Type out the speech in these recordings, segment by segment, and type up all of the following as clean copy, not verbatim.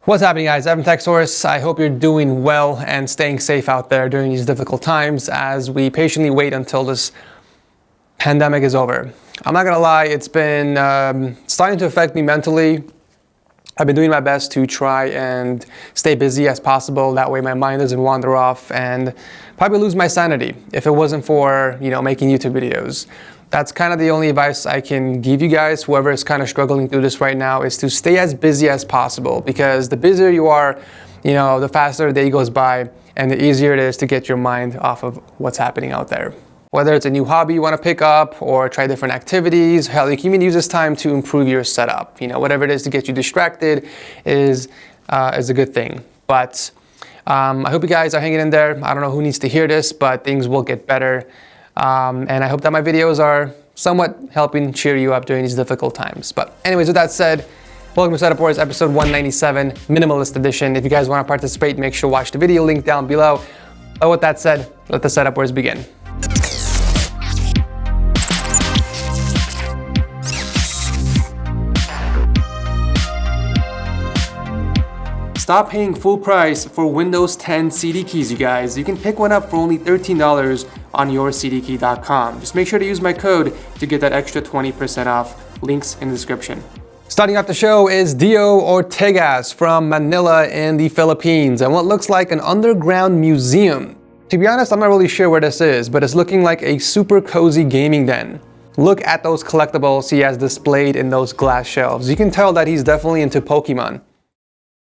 What's happening, guys? Ertem Tech Source. I hope you're doing well and staying safe out there during these difficult times as we patiently wait until this pandemic is over. I'm not gonna lie, it's been starting to affect me mentally. I've been doing my best to try and stay busy as possible. That way my mind doesn't wander off and probably lose my sanity if it wasn't for, making YouTube videos. That's kind of the only advice I can give you guys, whoever is kind of struggling through this right now, is to stay as busy as possible, because the busier you are, the faster the day goes by and the easier it is to get your mind off of what's happening out there. Whether it's a new hobby you want to pick up or try different activities, hell, you can even use this time to improve your setup. Whatever it is to get you distracted is a good thing. But I hope you guys are hanging in there. I don't know who needs to hear this, but things will get better. And I hope that my videos are somewhat helping cheer you up during these difficult times. But anyways, with that said, welcome to Setup Wars episode 197, Minimalist Edition. If you guys want to participate, make sure to watch the video link down below. But with that said, let the Setup Wars begin. Stop paying full price for Windows 10 CD keys, you guys. You can pick one up for only $13 on yourcdkey.com. Just make sure to use my code to get that extra 20% off. Links in the description. Starting off the show is Dio Ortegas from Manila in the Philippines and what looks like an underground museum. To be honest, I'm not really sure where this is, but it's looking like a super cozy gaming den. Look at those collectibles he has displayed in those glass shelves. You can tell that he's definitely into Pokemon.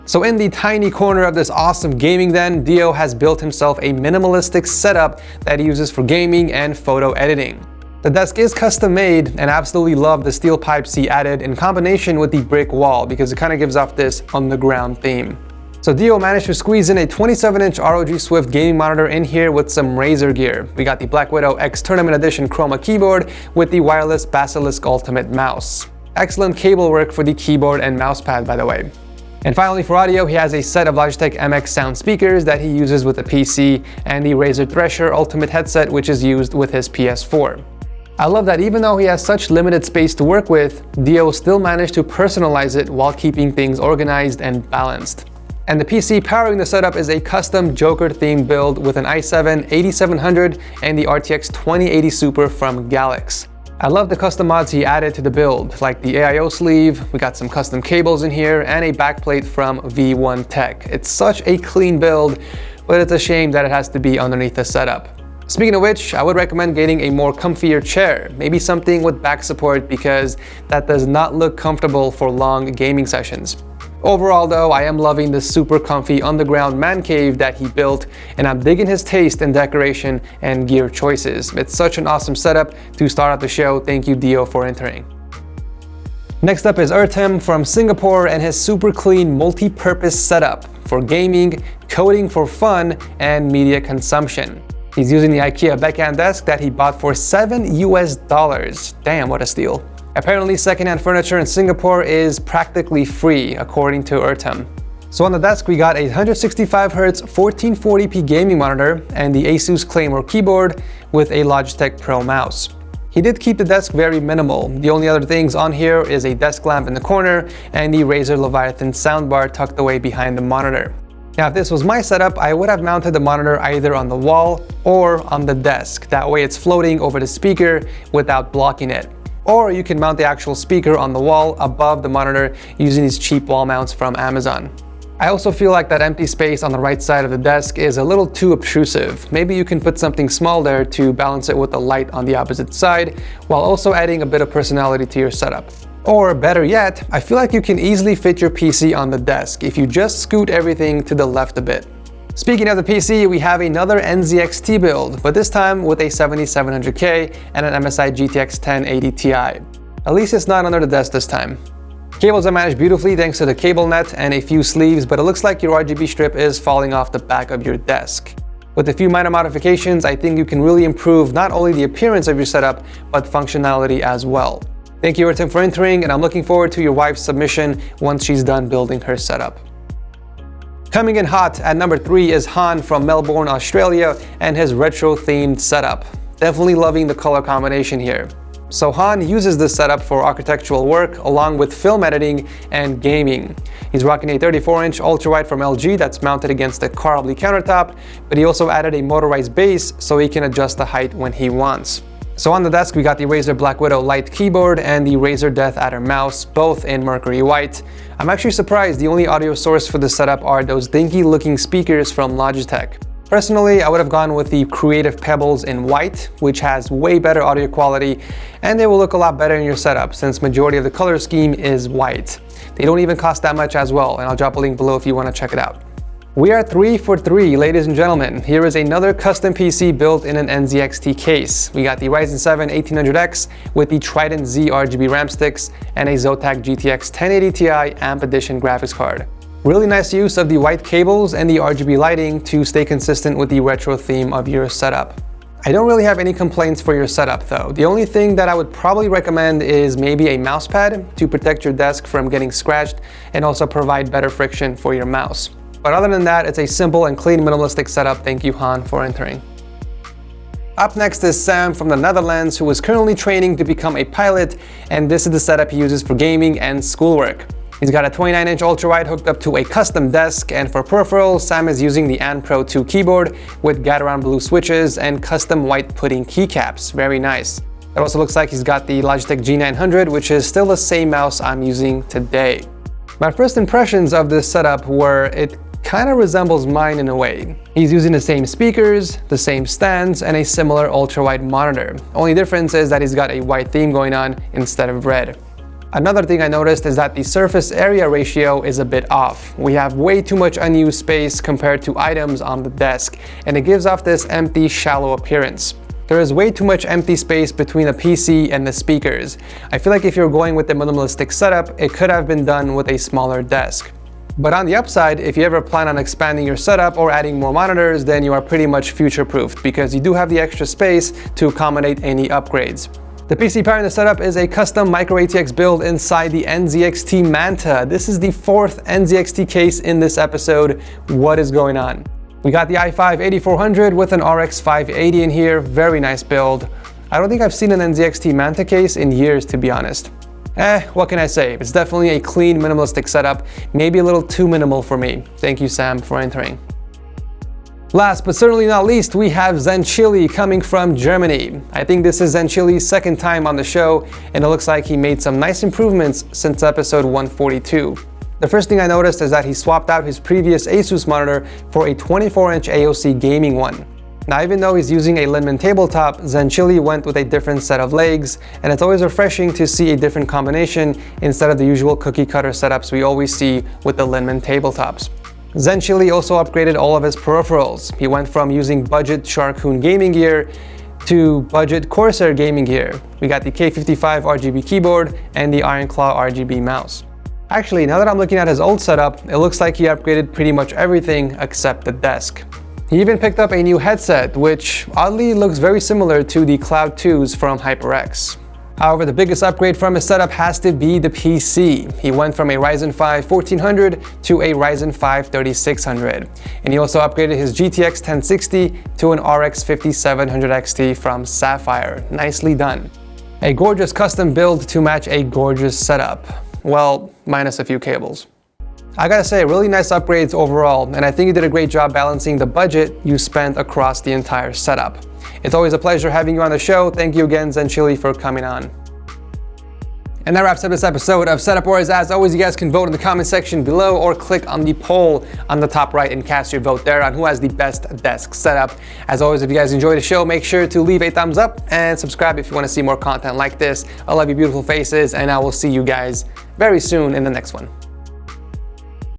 So in the tiny corner of this awesome gaming den, Dio has built himself a minimalistic setup that he uses for gaming and photo editing. The desk is custom made, and I absolutely love the steel pipes he added in combination with the brick wall because it kind of gives off this underground theme. So Dio managed to squeeze in a 27-inch ROG Swift gaming monitor in here with some Razer gear. We got the BlackWidow X Tournament Edition Chroma keyboard with the wireless Basilisk Ultimate mouse. Excellent cable work for the keyboard and mouse pad, by the way. And finally, for audio, he has a set of Logitech MX sound speakers that he uses with the PC and the Razer Thresher Ultimate headset, which is used with his PS4. I love that even though he has such limited space to work with, Dio still managed to personalize it while keeping things organized and balanced. And the PC powering the setup is a custom Joker themed build with an i7-8700 and the RTX 2080 Super from GALAX. I love the custom mods he added to the build, like the AIO sleeve, we got some custom cables in here, and a backplate from V1 Tech. It's such a clean build, but it's a shame that it has to be underneath the setup. Speaking of which, I would recommend getting a more comfier chair, maybe something with back support, because that does not look comfortable for long gaming sessions. Overall though, I am loving this super comfy underground man cave that he built, and I'm digging his taste in decoration and gear choices. It's such an awesome setup to start out the show. Thank you, Dio, for entering. Next up is Ertem from Singapore and his super clean multi-purpose setup for gaming, coding for fun, and media consumption. He's using the IKEA BEKANT desk that he bought for $7 US. Damn, what a steal. Apparently, secondhand furniture in Singapore is practically free, according to Ertem. So on the desk, we got a 165Hz 1440p gaming monitor and the ASUS Claymore keyboard with a Logitech Pro mouse. He did keep the desk very minimal. The only other things on here is a desk lamp in the corner and the Razer Leviathan soundbar tucked away behind the monitor. Now, if this was my setup, I would have mounted the monitor either on the wall or on the desk. That way it's floating over the speaker without blocking it. Or you can mount the actual speaker on the wall above the monitor using these cheap wall mounts from Amazon. I also feel like that empty space on the right side of the desk is a little too obtrusive. Maybe you can put something small there to balance it with the light on the opposite side, while also adding a bit of personality to your setup. Or better yet, I feel like you can easily fit your PC on the desk if you just scoot everything to the left a bit. Speaking of the PC, we have another NZXT build, but this time with a 7700K and an MSI GTX 1080 Ti. At least it's not under the desk this time. Cables are managed beautifully thanks to the cable net and a few sleeves, but it looks like your RGB strip is falling off the back of your desk. With a few minor modifications, I think you can really improve not only the appearance of your setup, but functionality as well. Thank you, Ertem, for entering, and I'm looking forward to your wife's submission once she's done building her setup. Coming in hot at number 3 is Han from Melbourne, Australia, and his retro-themed setup. Definitely loving the color combination here. So Han uses this setup for architectural work along with film editing and gaming. He's rocking a 34-inch ultrawide from LG that's mounted against a carbly countertop, but he also added a motorized base so he can adjust the height when he wants. So on the desk we got the Razer BlackWidow light keyboard and the Razer Death Adder mouse, both in mercury white. I'm actually surprised the only audio source for the setup are those dinky looking speakers from Logitech. Personally, I would have gone with the Creative Pebbles in white, which has way better audio quality, and they will look a lot better in your setup since majority of the color scheme is white. They don't even cost that much as well, and I'll drop a link below if you want to check it out. We are 3 for 3, ladies and gentlemen. Here is another custom PC built in an NZXT case. We got the Ryzen 7 1800X with the Trident Z RGB RAM sticks and a Zotac GTX 1080 Ti AMP Edition graphics card. Really nice use of the white cables and the RGB lighting to stay consistent with the retro theme of your setup. I don't really have any complaints for your setup though. The only thing that I would probably recommend is maybe a mouse pad to protect your desk from getting scratched and also provide better friction for your mouse. But other than that, it's a simple and clean minimalistic setup. Thank you, Han, for entering. Up next is Sam from the Netherlands, who is currently training to become a pilot, and this is the setup he uses for gaming and schoolwork. He's got a 29-inch ultrawide hooked up to a custom desk, and for peripherals, Sam is using the An Pro 2 keyboard with Gateron blue switches and custom white pudding keycaps. Very nice. It also looks like he's got the Logitech G900, which is still the same mouse I'm using today. My first impressions of this setup were it kind of resembles mine in a way. He's using the same speakers, the same stands, and a similar ultrawide monitor. Only difference is that he's got a white theme going on instead of red. Another thing I noticed is that the surface area ratio is a bit off. We have way too much unused space compared to items on the desk, and it gives off this empty, shallow appearance. There is way too much empty space between the PC and the speakers. I feel like if you're going with the minimalistic setup, it could have been done with a smaller desk. But on the upside, if you ever plan on expanding your setup or adding more monitors, then you are pretty much future-proofed because you do have the extra space to accommodate any upgrades. The PC powering the setup is a custom micro ATX build inside the NZXT Manta. This is the 4th NZXT case in this episode. What is going on? We got the i5 8400 with an RX 580 in here. Very nice build. I don't think I've seen an NZXT Manta case in years, to be honest. What can I say? It's definitely a clean, minimalistic setup. Maybe a little too minimal for me. Thank you, Sam, for entering. Last but certainly not least, we have Zen Chile coming from Germany. I think this is Zen Chile's second time on the show, and it looks like he made some nice improvements since episode 142. The first thing I noticed is that he swapped out his previous ASUS monitor for a 24-inch AOC gaming one. Now, even though he's using a Linman tabletop, Zen Chile went with a different set of legs, and it's always refreshing to see a different combination instead of the usual cookie cutter setups we always see with the Linman tabletops. Zen Chile also upgraded all of his peripherals. He went from using budget Sharkoon gaming gear to budget Corsair gaming gear. We got the K55 RGB keyboard and the Iron Claw RGB mouse. Actually, now that I'm looking at his old setup, it looks like he upgraded pretty much everything except the desk. He even picked up a new headset, which oddly looks very similar to the Cloud 2s from HyperX. However, the biggest upgrade from his setup has to be the PC. He went from a Ryzen 5 1400 to a Ryzen 5 3600. And he also upgraded his GTX 1060 to an RX 5700 XT from Sapphire. Nicely done. A gorgeous custom build to match a gorgeous setup. Well, minus a few cables. I gotta say, really nice upgrades overall, and I think you did a great job balancing the budget you spent across the entire setup. It's always a pleasure having you on the show. Thank you again, Zen Chile, for coming on. And that wraps up this episode of Setup Wars. As always, you guys can vote in the comment section below or click on the poll on the top right and cast your vote there on who has the best desk setup. As always, if you guys enjoyed the show, make sure to leave a thumbs up and subscribe if you want to see more content like this. I love you beautiful faces, and I will see you guys very soon in the next one.